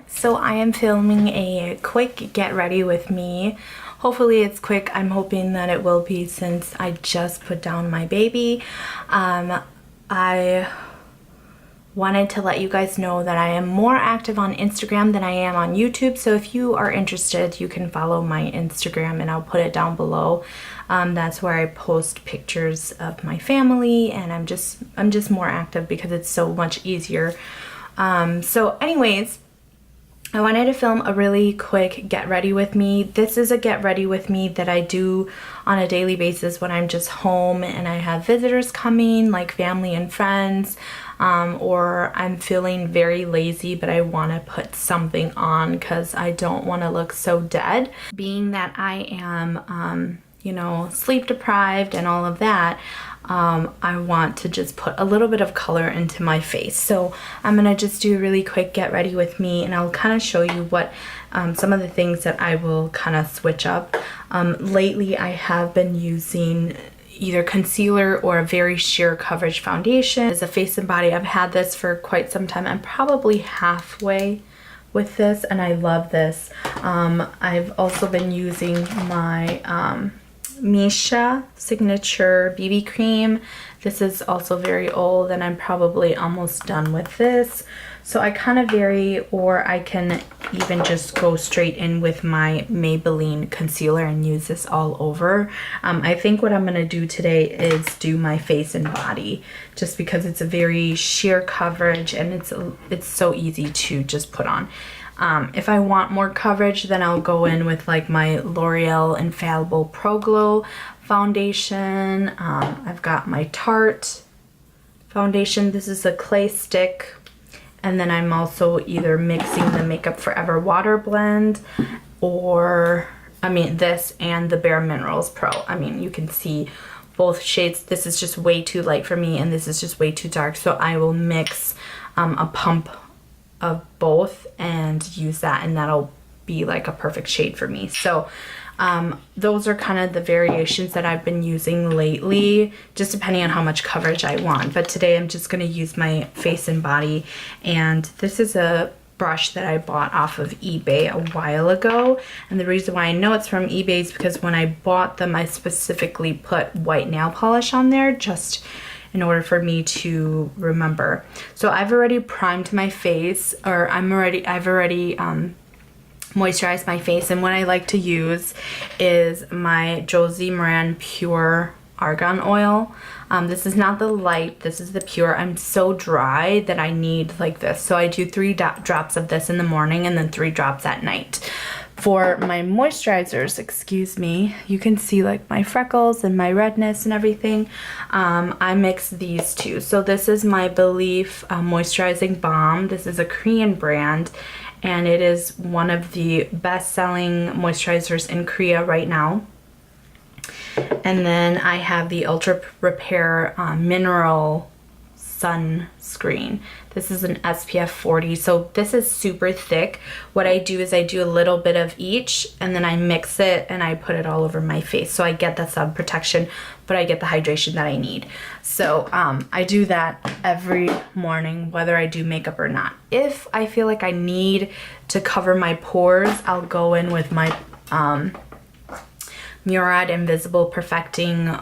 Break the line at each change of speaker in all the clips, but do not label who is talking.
So I am filming a quick get ready with me. Hopefully it's quick. I'm hoping that it will be since I just put down my baby. I wanted to let you guys know that I am more active on Instagram than I am on YouTube. So if you are interested, you can follow my Instagram and I'll put it down below. That's where I post pictures of my family, and I'm just more active because it's so much easier. So anyways, I wanted to film a really quick get ready with me. This is a get ready with me that I do on a daily basis when I'm just home and I have visitors coming, like family and friends, or I'm feeling very lazy but I want to put something on because I don't want to look so dead. Being that I am, sleep deprived and all of that, I want to just put a little bit of color into my face. So I'm gonna just do a really quick get ready with me, and I'll kind of show you what some of the things that I will kind of switch up. Lately I have been using either concealer or a very sheer coverage foundation as a face and body. I've had this for quite some time. I'm probably halfway with this and I love this. I've also been using my Misha signature BB cream. This is also very old and I'm probably almost done with this. So I kind of vary, or I can even just go straight in with my Maybelline concealer and use this all over. I think what I'm going to do today is do my face and body, just because it's a very sheer coverage and it's so easy to just put on. If I want more coverage, then I'll go in with like my L'Oreal Infallible Pro Glow foundation. I've got my Tarte foundation. This is a clay stick. And then I'm also either mixing the Makeup Forever Water Blend or, this and the Bare Minerals Pro. You can see both shades. This is just way too light for me and this is just way too dark. So I will mix a pump of both and use that, and that'll be like a perfect shade for me. So those are kind of the variations that I've been using lately, just depending on how much coverage I want. But today I'm just going to use my face and body, and this is a brush that I bought off of eBay a while ago. And the reason why I know it's from eBay is because when I bought them, I specifically put white nail polish on there just in order for me to remember. So I've already primed my face, or I've already moisturized my face, and what I like to use is my Josie Maran Pure Argan Oil. This is not the light, this is the pure. I'm so dry that I need like this. So I do 3 drops of this in the morning and then 3 drops at night. For my moisturizers, excuse me, you can see like my freckles and my redness and everything. I mix these two. So this is my Belief Moisturizing Balm. This is a Korean brand, and it is one of the best-selling moisturizers in Korea right now. And then I have the Ultra Repair Mineral Sunscreen. This is an SPF 40, so this is super thick. What I do is I do a little bit of each and then I mix it and I put it all over my face. So I get the sun protection, but I get the hydration that I need. So I do that every morning, whether I do makeup or not. If I feel like I need to cover my pores, I'll go in with my Murad Invisible Perfecting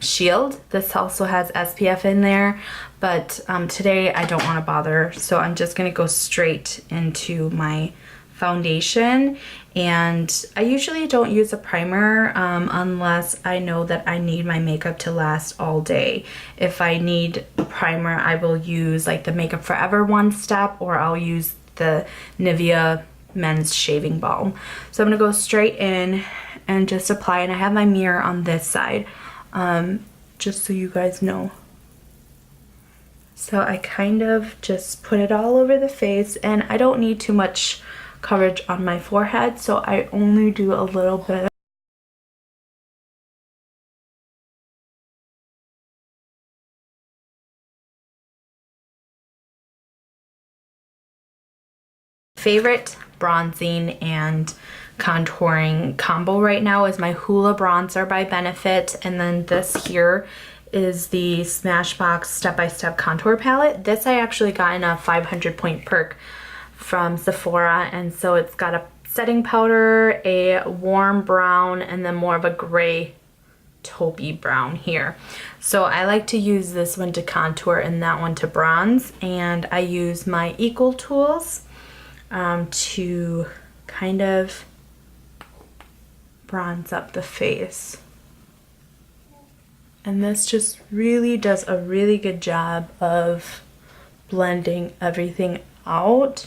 Shield. This also has SPF in there, but today I don't want to bother, so I'm just going to go straight into my foundation. And I usually don't use a primer unless I know that I need my makeup to last all day. If I need a primer, I will use like the Makeup Forever One Step, or I'll use the Nivea Men's Shaving Balm. So I'm going to go straight in and just apply, and I have my mirror on this side, just so you guys know. So I kind of just put it all over the face, and I don't need too much coverage on my forehead, so I only do a little bit. Favorite bronzing and contouring combo right now is my Hoola bronzer by Benefit, and then this here is the Smashbox Step by Step contour palette. This I actually got in a 500 point perk from Sephora, and so it's got a setting powder, a warm brown, and then more of a gray taupey brown here. So I like to use this one to contour and that one to bronze, and I use my Equal tools to kind of bronze up the face. And this just really does a really good job of blending everything out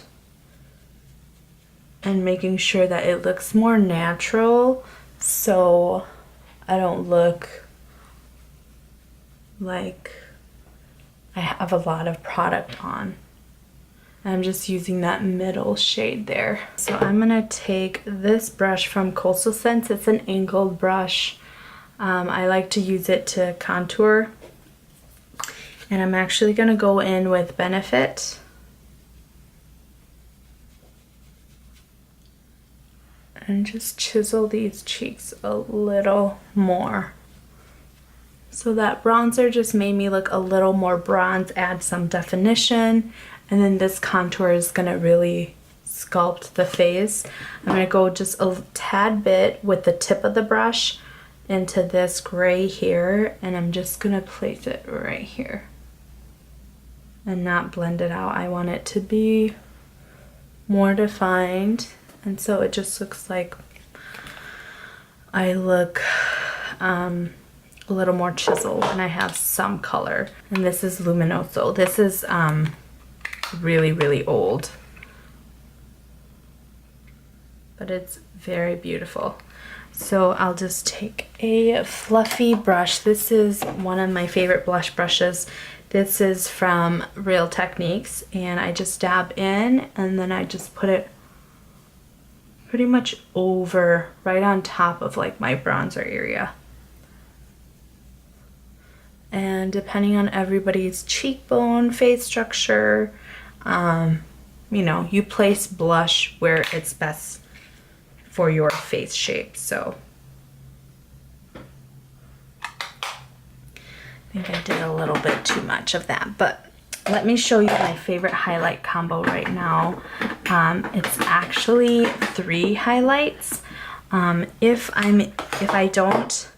and making sure that it looks more natural, so I don't look like I have a lot of product on. I'm just using that middle shade there. So I'm gonna take this brush from Coastal Scents. It's an angled brush. I like to use it to contour. And I'm actually gonna go in with Benefit. And just chisel these cheeks a little more. So that bronzer just made me look a little more bronze, add some definition. And then this contour is gonna really sculpt the face. I'm gonna go just a tad bit with the tip of the brush into this gray here, and I'm just gonna place it right here and not blend it out. I want it to be more defined, and so it just looks like I look a little more chiseled and I have some color. And this is Luminoso. This is really old, but it's very beautiful. So I'll just take a fluffy brush. This is one of my favorite blush brushes. This is from Real Techniques, and I just dab in and then I just put it pretty much over, right on top of like my bronzer area. And depending on everybody's cheekbone, face structure, you know, you place blush where it's best for your face shape. So I think I did a little bit too much of that, but let me show you my favorite highlight combo right now. It's actually 3 highlights. If I don't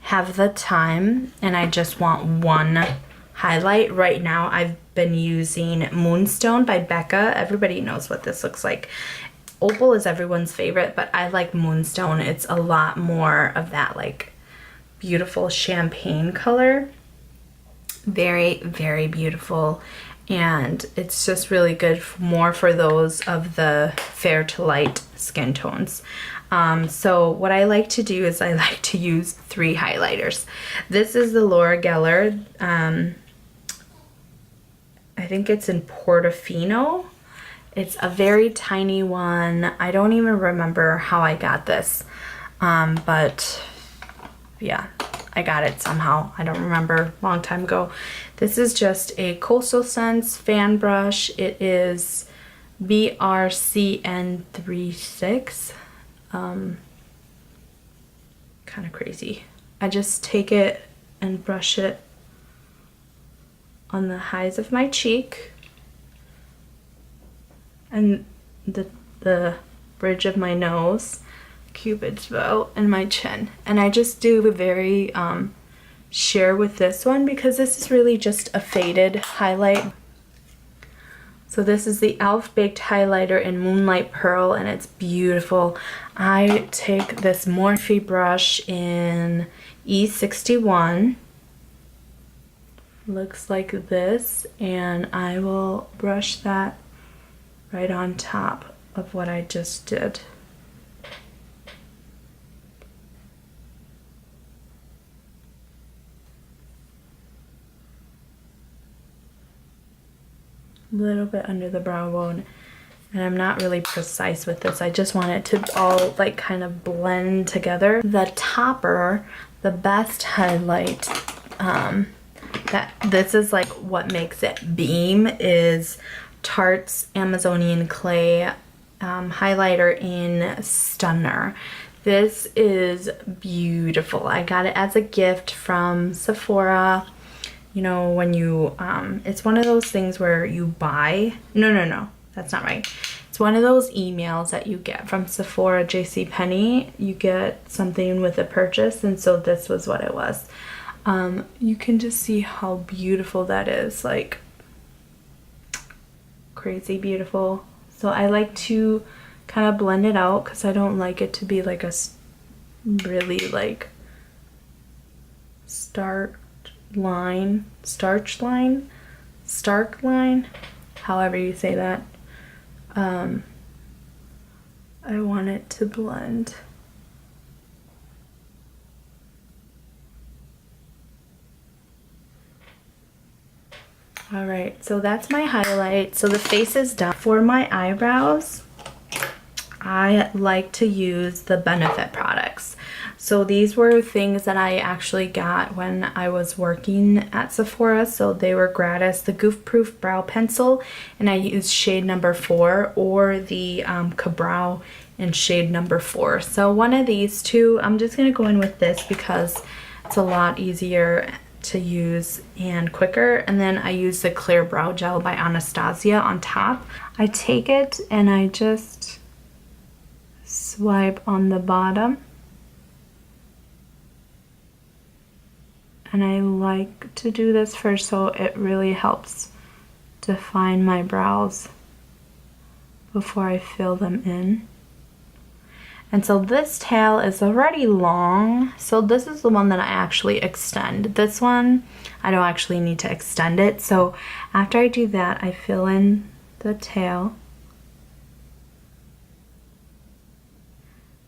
have the time and I just want one highlight right now, I've been using Moonstone by Becca. Everybody knows what this looks like. Opal is everyone's favorite, but I like Moonstone. It's a lot more of that like beautiful champagne color. Very beautiful, and it's just really good more for those of the fair to light skin tones. So what I like to do is I like to use 3 highlighters. This is the Laura Geller. I think it's in Portofino. It's a very tiny one. I don't even remember how I got this, but yeah, I got it somehow. I don't remember, long time ago. This is just a Coastal Scents fan brush. It is BRCN36. Kind of crazy. I just take it and brush it on the highs of my cheek and the bridge of my nose, Cupid's bow, and my chin. And I just do a very sheer with this one because this is really just a faded highlight. So this is the e.l.f. Baked Highlighter in Moonlight Pearl, and it's beautiful. I take this Morphe brush in E61. Looks like this, and I will brush that right on top of what I just did. A little bit under the brow bone, and I'm not really precise with this. I just want it to all like kind of blend together. The topper, the best highlight, that this is like what makes it beam, is Tarte's Amazonian Clay highlighter in Stunner. This is beautiful. I got it as a gift from Sephora. You know, when you it's one of those things where you buy, no, that's not right. It's one of those emails that you get from Sephora, JCPenney. You get something with a purchase, and so this was what it was. You can just see how beautiful that is, like crazy beautiful. So I like to kind of blend it out because I don't like it to be like a really like stark line, however you say that. I want it to blend. All right, so that's my highlight. So the face is done. For my eyebrows, I like to use the Benefit products. So these were things that I actually got when I was working at Sephora. So they were gratis. The Goof Proof Brow Pencil, and I used shade number 4, or the Ka-Brow in shade number 4. So one of these two, I'm just gonna go in with this because it's a lot easier to use and quicker. And then I use the Clear Brow Gel by Anastasia on top. I take it and I just swipe on the bottom, and I like to do this first so it really helps define my brows before I fill them in. And so this tail is already long, so this is the one that I actually extend. This one, I don't actually need to extend it. So after I do that, I fill in the tail.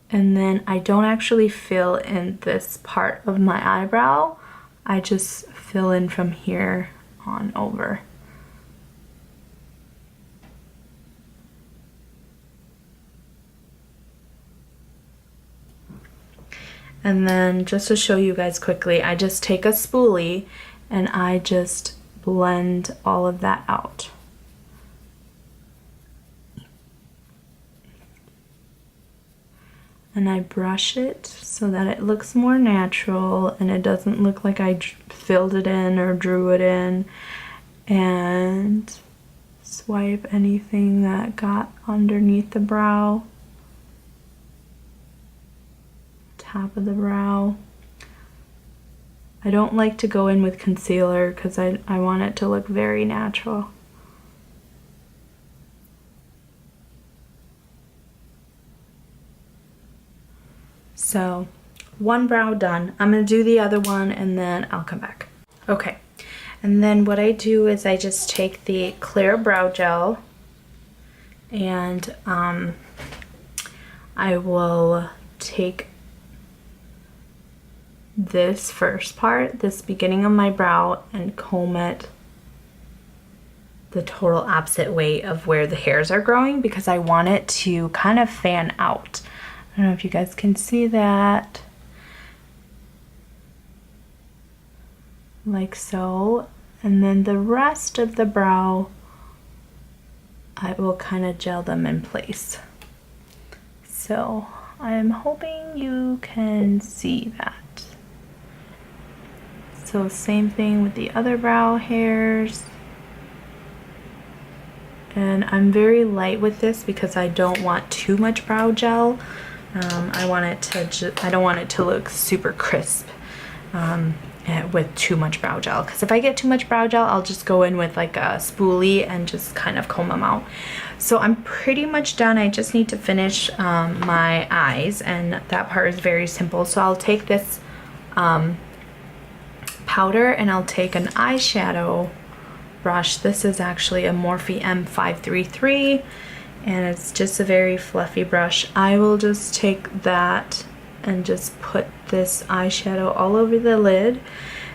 And then I don't actually fill in this part of my eyebrow. I just fill in from here on over. And then just to show you guys quickly, I just take a spoolie and I just blend all of that out. And I brush it so that it looks more natural and it doesn't look like I filled it in or drew it in. And swipe anything that got underneath the brow. Top of the brow. I don't like to go in with concealer because I want it to look very natural. So one brow done. I'm gonna do the other one and then I'll come back. Okay, and then what I do is I just take the Clear Brow Gel and I will take this first part, this beginning of my brow, and comb it the total opposite way of where the hairs are growing because I want it to kind of fan out. I don't know if you guys can see that. Like so. And then the rest of the brow, I will kind of gel them in place. So I'm hoping you can see that. So same thing with the other brow hairs. And I'm very light with this because I don't want too much brow gel. I want it to I don't want it to look super crisp with too much brow gel. Because if I get too much brow gel, I'll just go in with like a spoolie and just kind of comb them out. So I'm pretty much done. I just need to finish my eyes, and that part is very simple. So I'll take this powder and I'll take an eyeshadow brush. This is actually a Morphe M533 and it's just a very fluffy brush. I will just take that and just put this eyeshadow all over the lid.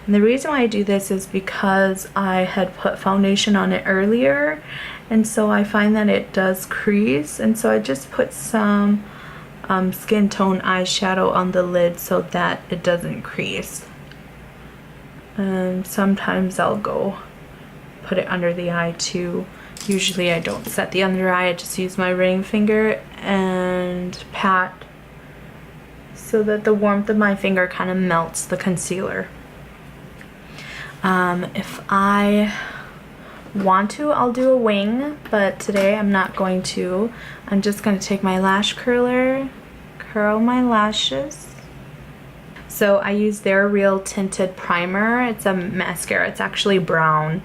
And the reason why I do this is because I had put foundation on it earlier, and so I find that it does crease, and so I just put some skin tone eyeshadow on the lid so that it doesn't crease. And sometimes I'll go put it under the eye too. Usually I don't set the under eye, I just use my ring finger and pat so that the warmth of my finger kind of melts the concealer. If I want to, I'll do a wing, but today I'm not going to. I'm just going to take my lash curler, curl my lashes. So I use their Real Tinted Primer. It's a mascara. It's actually brown,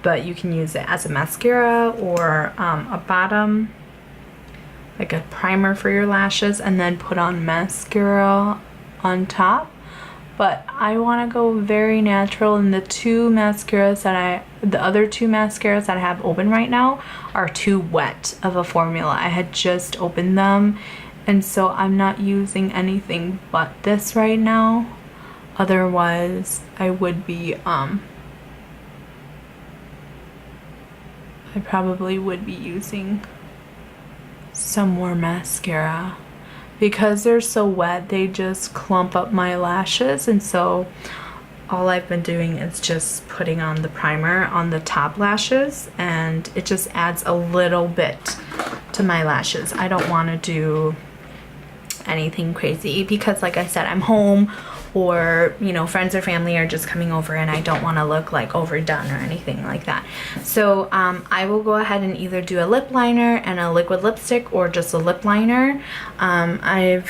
but you can use it as a mascara or a bottom, like a primer for your lashes, and then put on mascara on top. But I want to go very natural, and the other two mascaras that I have open right now are too wet of a formula. I had just opened them, and so I'm not using anything but this right now. Otherwise, I would be, I probably would be using some more mascara. Because they're so wet, they just clump up my lashes, and so all I've been doing is just putting on the primer on the top lashes, and it just adds a little bit to my lashes. I don't want to do anything crazy because, like I said, I'm home, or you know, friends or family are just coming over, and I don't want to look like overdone or anything like that. So I will go ahead and either do a lip liner and a liquid lipstick, or just a lip liner. I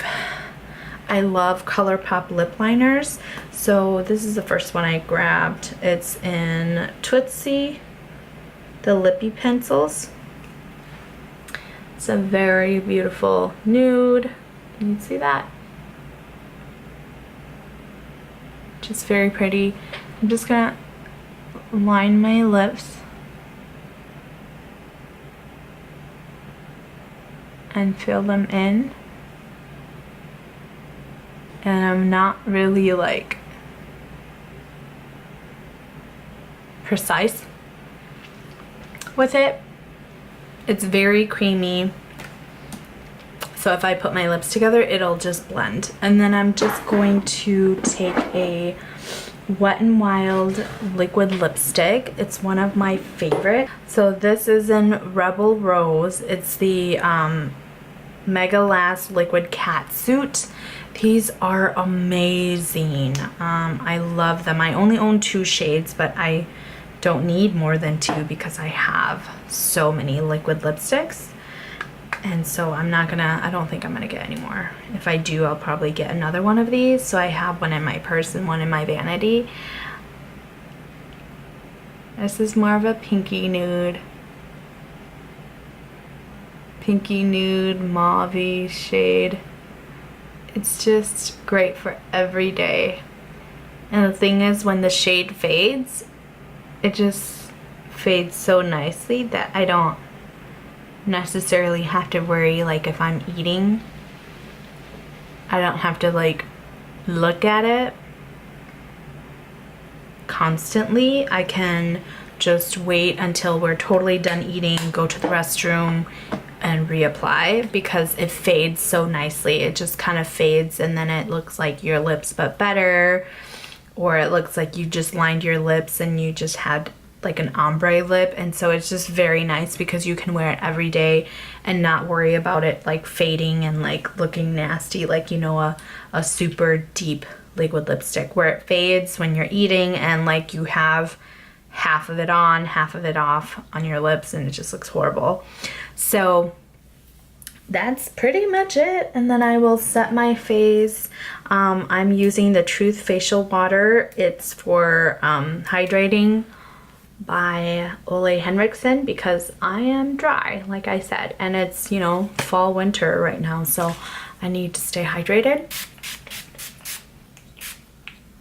love ColourPop lip liners, so this is the first one I grabbed. It's in Tootsie, the lippy pencils. It's a very beautiful nude. Can you see that? Just very pretty. I'm just gonna line my lips and fill them in. And I'm not really like precise with it. It's very creamy. So if I put my lips together, it'll just blend. And then I'm just going to take a Wet n Wild liquid lipstick. It's one of my favorite. So this is in Rebel Rose. It's the Mega Last Liquid Catsuit. These are amazing. I love them. I only own 2 shades, but I don't need more than 2 because I have so many liquid lipsticks. And so I don't think I'm gonna get any more. If I do, I'll probably get another one of these. So I have one in my purse and one in my vanity. This is more of a pinky nude. Pinky nude, mauve-y shade. It's just great for every day. And the thing is, when the shade fades, it just fades so nicely that I don't necessarily have to worry, like if I'm eating, I don't have to like look at it constantly. I can just wait until we're totally done eating, go to the restroom and reapply, because it fades so nicely. It just kind of fades, and then it looks like your lips but better, or it looks like you just lined your lips and you just had like an ombre lip. And so it's just very nice because you can wear it every day and not worry about it like fading and like looking nasty, like, you know, a super deep liquid lipstick where it fades when you're eating and like you have half of it on, half of it off on your lips, and it just looks horrible. So that's pretty much it. And then I will set my face. I'm using the Truth Facial Water. It's for hydrating, by Ole Henriksen, because I am dry, like I said, and it's, you know, fall winter right now, so I need to stay hydrated.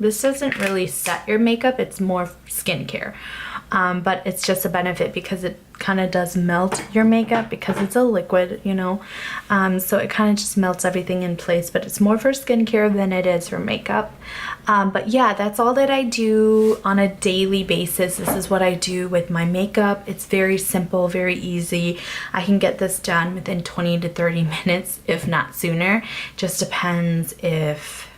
This doesn't really set your makeup, it's more skincare, but it's just a benefit because it kind of does melt your makeup because it's a liquid, you know, so it kind of just melts everything in place, but it's more for skincare than it is for makeup. But yeah, that's all that I do on a daily basis. This is what I do with my makeup. It's very simple, very easy. I can get this done within 20 to 30 minutes, if not sooner. Just depends if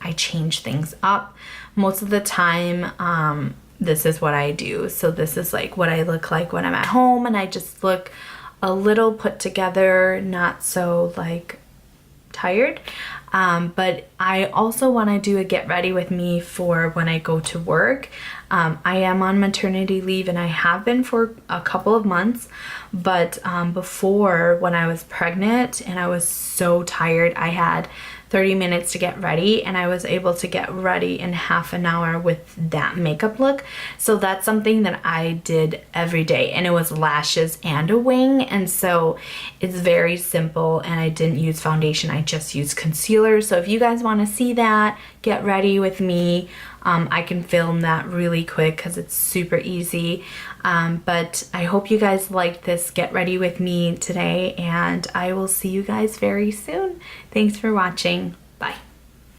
I change things up. Most of the time, this is what I do. So this is like what I look like when I'm at home, and I just look a little put together, not so like tired. But I also want to do a get ready with me for when I go to work. I am on maternity leave and I have been for a couple of months, but before, when I was pregnant and I was so tired, I had 30 minutes to get ready, and I was able to get ready in half an hour with that makeup look. So that's something that I did every day, and it was lashes and a wing, and so it's very simple, and I didn't use foundation, I just used concealer. So if you guys want to see that, get ready with me. I can film that really quick because it's super easy. But I hope you guys liked this get ready with me today, and I will see you guys very soon. Thanks for watching. Bye.